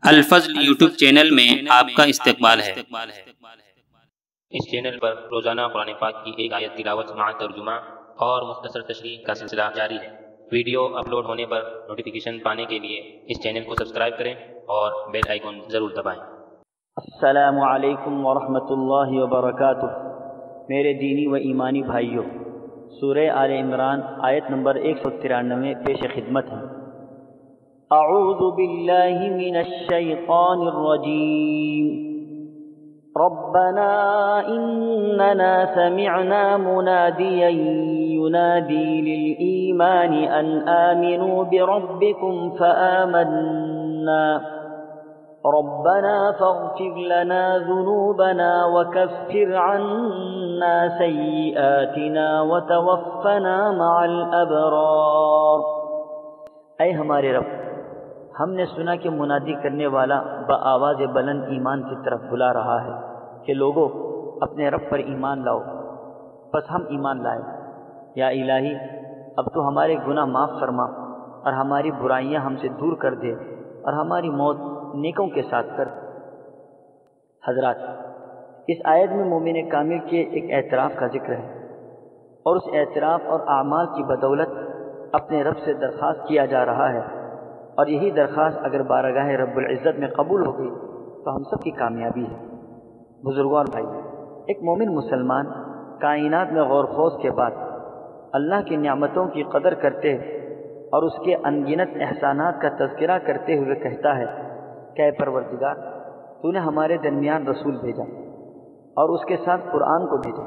الفضل YouTube channel میں آپ کا استقبال ہے۔ اس چینل پر روزانہ قرآن پاک کی ایک آیت تلاوت مع ترجمہ اور مختصر تشریح کا سلسلہ جاری ہے۔ ویڈیو اپلوڈ ہونے پر نوٹیفیکیشن پانے کے لیے اس چینل کو سبسکرائب کریں اور بیل آئیکن ضرور دبائیں۔ السلام علیکم ورحمۃ اللہ وبرکاتہ۔ میرے دینی و ایمانی بھائیوں، سورہ آل عمران آیت نمبر 193 پیش خدمت ہے۔ اعوذ باللہ من الشیطان الرجیم۔ ربنا اننا سمعنا منادیا ینادی للایمان ان آمنوا بربکم فآمنا ربنا فاغفر لنا ذنوبنا وكفر عنا سيئاتنا وتوفنا مع الابرار۔ اے ہمارے رب، ہم نے سنا کہ منادی کرنے والا بآواز بلند ایمان کی طرف بلا رہا ہے کہ لوگو اپنے رب پر ایمان لاؤ۔ بس ہم ایمان لائے۔ یا الہی، اب تو ہمارے گناہ معاف فرما اور ہماری برائیاں ہم سے دور کر دے اور ہماری موت نیکوں کے ساتھ کر۔ حضرات، اس آیت میں مومن کامل کے ایک اعتراف کا ذکر ہے، اور اس اعتراف اور اعمال کی بدولت اپنے رب سے درخواست کیا جا رہا ہے، اور یہی درخواست اگر بارگاہ رب العزت میں قبول ہو گئی تو ہم سب کی کامیابی ہے۔ بزرگوں اور بھائی، ایک مومن مسلمان کائنات میں غور خوض کے بعد اللہ کی نعمتوں کی قدر کرتے اور اس کے انگنت احسانات کا تذکرہ کرتے ہوئے کہتا ہے کہ اے پروردگار، تو نے ہمارے درمیان رسول بھیجا اور اس کے ساتھ قرآن کو بھیجا۔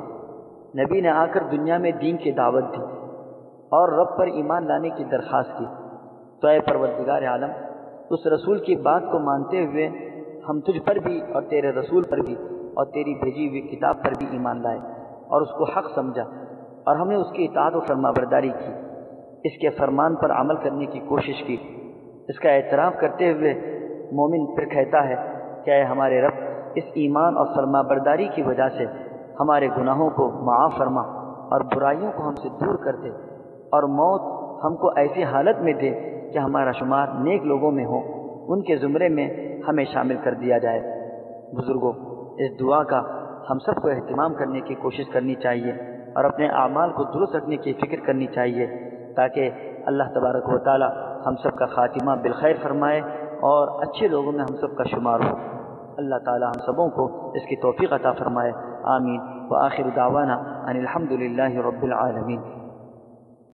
نبی نے آ کر دنیا میں دین کی دعوت دی اور رب پر ایمان لانے کی درخواست کی۔ تو اے پروردگار عالم، اس رسول کی بات کو مانتے ہوئے ہم تجھ پر بھی اور تیرے رسول پر بھی اور تیری بھیجی ہوئی کتاب پر بھی ایمان لائے اور اس کو حق سمجھا، اور ہم نے اس کی اطاعت و فرما برداری کی، اس کے فرمان پر عمل کرنے کی کوشش کی۔ اس کا اعتراف کرتے ہوئے مومن پھر کہتا ہے کہ اے ہمارے رب، اس ایمان اور فرما برداری کی وجہ سے ہمارے گناہوں کو معاف فرما اور برائیوں کو ہم سے دور کر دے، اور موت ہم کو ایسی حالت میں دے کہ ہمارا شمار نیک لوگوں میں ہو، ان کے زمرے میں ہمیں شامل کر دیا جائے۔ بزرگوں، اس دعا کا ہم سب کو اہتمام کرنے کی کوشش کرنی چاہیے اور اپنے اعمال کو درست رکھنے کی فکر کرنی چاہیے، تاکہ اللہ تبارک و تعالی ہم سب کا خاتمہ بالخیر فرمائے اور اچھے لوگوں میں ہم سب کا شمار ہو۔ اللہ تعالی ہم سبوں کو اس کی توفیق عطا فرمائے۔ آمین۔ وآخر دعوانا ان الحمد للہ رب العالمین۔